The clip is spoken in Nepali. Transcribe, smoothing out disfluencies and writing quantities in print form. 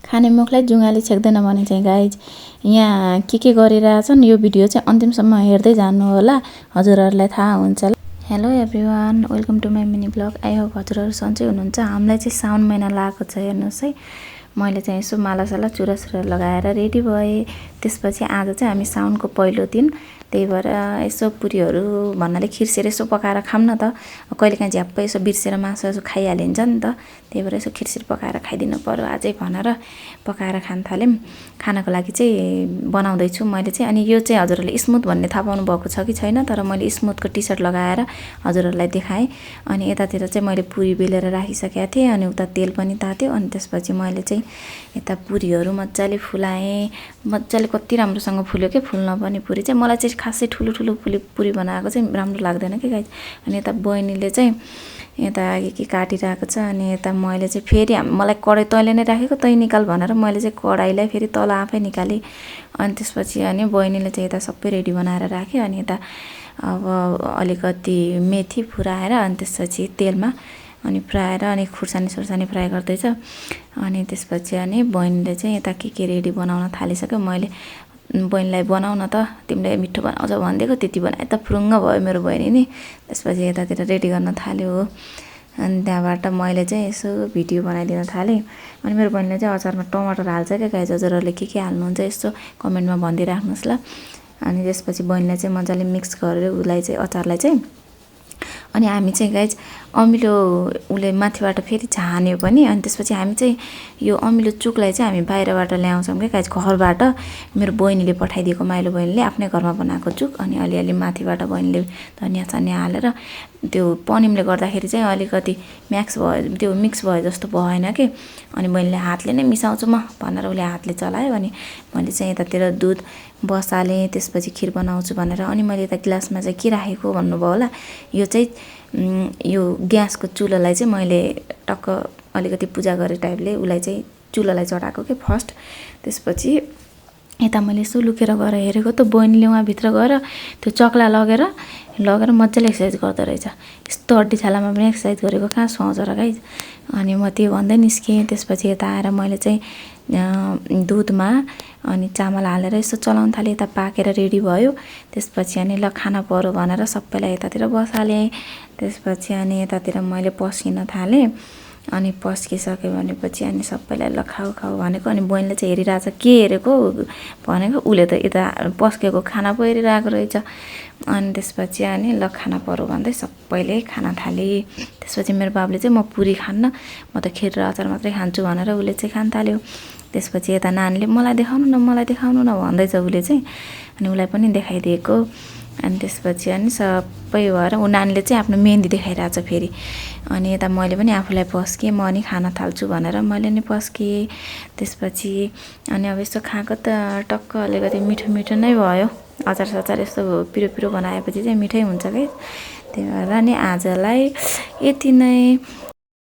खाने मुखलाई जुङ्गाले छेक्दैन भने चाहिँ गाइज यहाँ के गरिरहेछन् यो भिडियो चाहिँ अन्तिमसम्म हेर्दै जानु होला, हजुरहरूलाई थाहा हुन्छ। Hello everyone, welcome to my mini blog. I hope हजुरहरू सन्चै हुनुहुन्छ। हामीलाई चाहिँ साउन महिना लागेको छ, हेर्नुहोस् है। मैले चाहिँ यसो मालासाला चुरासुरा लगाएर रेडी भएँ। त्यसपछि आज चाहिँ हामी साउनको पहिलो दिन, त्यही भएर यसो पुरीहरू भन्नाले खिरसिर यसो पकाएर खाऊँ न त। कहिलेकाहीँ झ्याप्पै यसो बिर्सेर मासु यसो खाइहालिन्छ नि त, त्यही भएर यसो खिरसिर पकाएर खाइदिनु पर्यो आजै भनेर पकाएर खान थाल्यौँ। खानको लागि चाहिँ बनाउँदैछु मैले चाहिँ। अनि यो चाहिँ हजुरहरूले स्मुथ भन्ने थाहा पाउनु भएको छ कि छैन, तर मैले स्मुथको टी सर्ट लगाएर हजुरहरूलाई देखाएँ। अनि यतातिर चाहिँ मैले पुरी बेलेर राखिसकेको थिएँ, अनि उता तेल पनि तात्यो। अनि त्यसपछि मैले चाहिँ यता पुरीहरू मजाले फुलाएँ, मजाले कति राम्रोसँग फुल्यो के। फुल्न पनि पुरी चाहिँ मलाई चाहिँ खासै ठुलो ठुलो पुरी बनाएको चाहिँ राम्रो लाग्दैन कि गाइज। अनि यता बहिनीले चाहिँ यता के काटिरहेको छ। अनि यता मैले चाहिँ फेरि मलाई कराई तैँले नै राखेको तै निकाल भनेर मैले चाहिँ कराईलाई फेरि तल आफै निकालेँ। अनि त्यसपछि अनि बहिनीले चाहिँ यता सबै रेडी बनाएर राख्यो। अनि यता अब अलिकति मेथी फुराएर अनि त्यसपछि तेलमा अनि फ्राएर अनि खुर्सानी फ्राई गर्दैछ। अनि त्यसपछि अनि बहिनीले चाहिँ यता के रेडी बनाउन थालिसक्यो। मैले बहिनीलाई बनाउन त तिमीले मिठो बनाउँछ भनिदिएको, त्यति बनाए त फुरुङ्ग भयो मेरो बहिनी नि। त्यसपछि यतातिर रेडी गर्न थाल्यो हो। अनि त्यहाँबाट मैले चाहिँ यसो भिडियो बनाइदिन थालेँ। अनि मेरो बहिनीले चाहिँ अचारमा टमाटर हाल्छ क्या गाइज, हजुरहरूले के हाल्नुहुन्छ यसो कमेन्टमा भनिदिइराख्नुहोस् ल। अनि त्यसपछि बहिनीलाई चाहिँ मजाले मिक्स गरेर उसलाई चाहिँ अचारलाई चाहिँ। अनि हामी चाहिँ गाइज अमिलो उसले माथिबाट फेरि झान्यो पनि। अनि त्यसपछि हामी चाहिँ यो अमिलो चुकलाई चाहिँ हामी बाहिरबाट ल्याउँछौँ क्या गाइज, घरबाट मेरो बहिनीले पठाइदिएको, माइलो बहिनीले आफ्नै घरमा बनाएको चुक। अनि अलिअलि माथिबाट बहिनीले धनियाँ सनियाँ हालेर त्यो पनिमले गर्दाखेरि चाहिँ अलिकति मिक्स भयो जस्तो भएन कि। अनि बहिनीले हातले नै मिसाउँछु म भनेर उसले हातले चलायो। अनि मैले चाहिँ यतातिर दुध बसालेँ, त्यसपछि खिर बनाउँछु भनेर। अनि मैले यता गिलासमा चाहिँ के राखेको भन्नुभयो होला, यो चाहिँ यो ग्यासको चुलोलाई चाहिँ मैले टक्क अलिकति पूजा गरे टाइपले उसलाई चाहिँ चुलोलाई चढाएको के फर्स्ट। त्यसपछि यता मैले यसो लुकेर गएर हेरेको त बहिनीले उहाँभित्र गएर त्यो चक्ला लगेर मजाले एक्सर्साइज गर्दो रहेछ। यस्तो हड्डी छालामा पनि एक्सर्साइज गरेको कहाँ सुहाउँछ र गाइज। अनि म त्यो भन्दै निस्केँ। त्यसपछि यता आएर मैले चाहिँ दुधमा अनि चामल हालेर यसो चलाउन थालेँ। यता पाकेर रेडी भयो। त्यसपछि अनि ल खाना पऱ्यो भनेर सबैलाई यतातिर बसालेँ। त्यसपछि अनि यतातिर मैले पस्किन थालेँ। अनि पस्किसक्यो भनेपछि अनि सबैलाई ल खाऊ भनेको। अनि बहिनीले चाहिँ हेरिरहेछ के हेरेको भनेको, उसले त यता पस्केको खाना पो हेरिरहेको रहेछ। अनि त्यसपछि अनि ल खाना पऱ्यो भन्दै सबैले खाना थाले। त्यसपछि मेरो बाबुले चाहिँ म पुरी खान्न, म त खिर र अचार मात्रै खान्छु भनेर उसले चाहिँ खान थाल्यो। त्यसपछि यता नानीले मलाई देखाउनु न भन्दैछ उसले चाहिँ। अनि उसलाई पनि देखाइदिएको। अनि त्यसपछि अनि सबै भएर ऊ नानीले चाहिँ आफ्नो मेहन्दी देखाइरहेछ फेरि। अनि यता मैले पनि आफूलाई पस्केँ, म नि खाना थाल्छु भनेर मैले नि पस्केँ। त्यसपछि अनि अब यस्तो खाएको त टक्क अलिकति मिठो नै भयो। अचार सचार यस्तो पिरो बनाएपछि चाहिँ मिठै हुन्छ क्या। त्यही भएर नि आजलाई यति नै।